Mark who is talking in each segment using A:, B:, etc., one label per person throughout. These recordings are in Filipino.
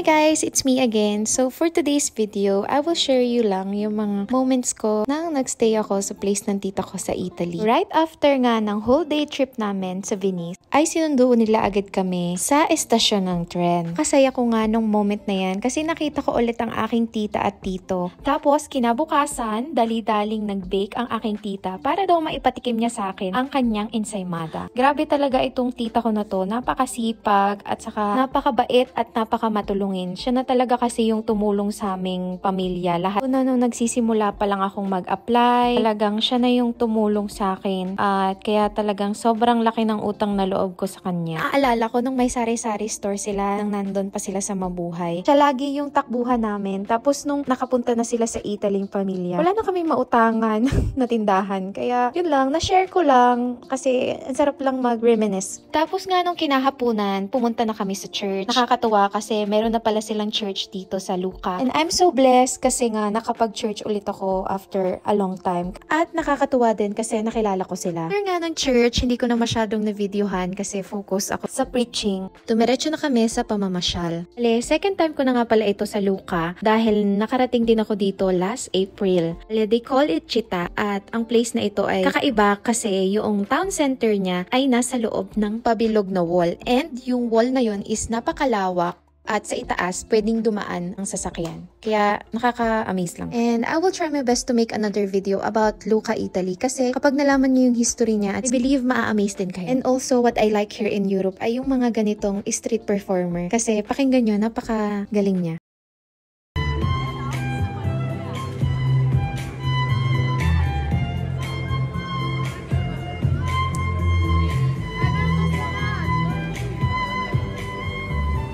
A: Hi guys, it's me again. So for today's video, I will share you lang yung mga moments ko nang nagstay ako sa place ng tita ko sa Italy. Right after nga ng whole day trip namin sa Venice, ay sinundo nila agad kami sa estasyon ng tren. Kasaya ko nga nung moment na yan kasi nakita ko ulit ang aking tita at tito. Tapos kinabukasan, dali-daling nag-bake ang aking tita para daw maipatikim niya sa akin ang kanyang ensaymada. Grabe talaga itong tita ko na to, napakasipag at saka napakabait at napakamatulungin. Siya na talaga kasi yung tumulong sa aming pamilya. Lahat una nung nagsisimula pa lang akong mag-apply, talagang siya na yung tumulong sa akin at kaya talagang sobrang laki ng utang na loob ko sa kanya. Aalala ko nung may sari-sari store sila, nang nandun pa sila sa Mabuhay. Siya lagi yung takbuhan namin. Tapos nung nakapunta na sila sa Italing pamilya, wala na kami mautangan na tindahan. Kaya yun lang, na-share ko lang kasi ang sarap lang mag-reminisce. Tapos nga nung kinahapunan, pumunta na kami sa church. Nakakatuwa kasi meron na pala silang church dito sa Lucca. And I'm so blessed kasi nga nakapag-church ulit ako after a long time. At nakakatuwa din kasi nakilala ko sila. After nga ng church, hindi ko na masyadong na-videohan kasi focus ako sa preaching. Tumiretso na kami sa pamamasyal. Second time ko na nga pala ito sa Lucca dahil nakarating din ako dito last April. They call it Città at ang place na ito ay kakaiba kasi yung town center niya ay nasa loob ng pabilog na wall. And yung wall na yun is napakalawak. At sa itaas, pwedeng dumaan ang sasakyan. Kaya nakaka-amaze lang. And I will try my best to make another video about Lucca, Italy. Kasi kapag nalaman niyo yung history niya, I believe maa-amaze din kayo. And also, what I like here in Europe ay yung mga ganitong street performer. Kasi pakinggan nyo, napaka-galing niya.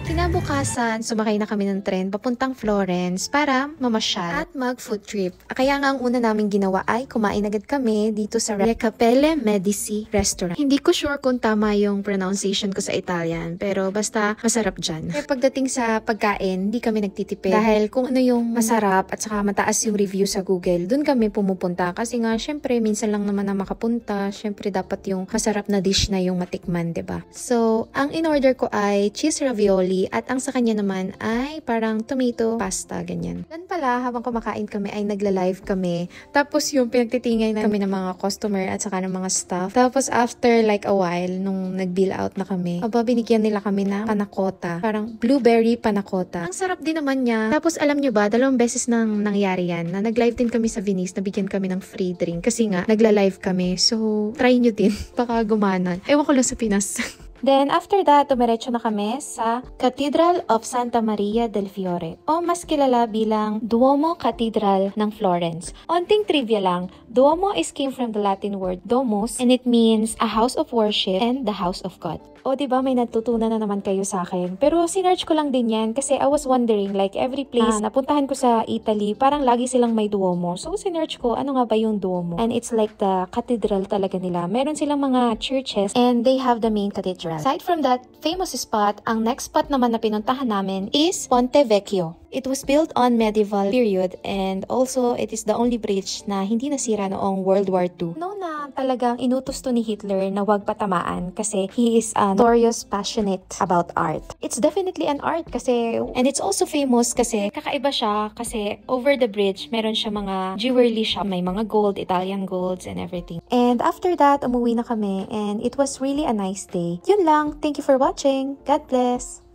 A: Kinabukasan, sumakay na kami ng tren papuntang Florence para mamasyal at mag-food trip. Kaya nga ang una namin ginawa ay kumain agad kami dito sa Le Cappelle Medici restaurant. Hindi ko sure kung tama yung pronunciation ko sa Italian, pero basta masarap dyan. Kaya pagdating sa pagkain, hindi kami nagtitipid. Dahil kung ano yung masarap at saka mataas yung review sa Google, dun kami pumupunta. Kasi nga, syempre, minsan lang naman na makapunta. Syempre, dapat yung masarap na dish na yung matikman, diba? So, ang in-order ko ay cheese ravioli at ang sa kanya naman ay parang tomato pasta, ganyan. Dan pala, habang kumakain kami ay nagla-live kami. Tapos yung pinagtitingay na kami ng mga customer at saka ng mga staff. Tapos after like a while, nung nag-bill out na kami, binigyan nila kami ng panakota. Parang blueberry panakota. Ang sarap din naman niya. Tapos alam nyo ba, 2 beses nang nangyari yan. Na nag-live din kami sa Venice, nabigyan kami ng free drink. Kasi nga, nagla-live kami. So, try nyo din. Baka gumanan. Ewan ko lang sa Pinas. Then, after that, tumiretso na kami sa Cathedral of Santa Maria del Fiore o mas kilala bilang Duomo Cathedral ng Florence. Onting trivia lang, Duomo came from the Latin word domus and it means a house of worship and the house of God. O diba may natutunan na naman kayo sa akin. Pero sinearch ko lang din yan kasi I was wondering like every place na napuntahan ko sa Italy parang lagi silang may Duomo. So sinearch ko ano nga ba yung Duomo. And it's like the cathedral talaga nila. Meron silang mga churches and they have the main cathedral. Aside from that famous spot, ang next spot naman na pinuntahan namin is Ponte Vecchio. It was built on medieval period and also it is the only bridge na hindi nasira noong World War II. No na talagang inutos to ni Hitler na wag patamaan kasi he is a notorious passionate about art. It's definitely an art kasi and it's also famous kasi kakaiba siya kasi over the bridge meron siya mga jewelry shop, may mga gold, Italian golds and everything. And after that, umuwi na kami and it was really a nice day. Yun lang. Thank you for watching. God bless.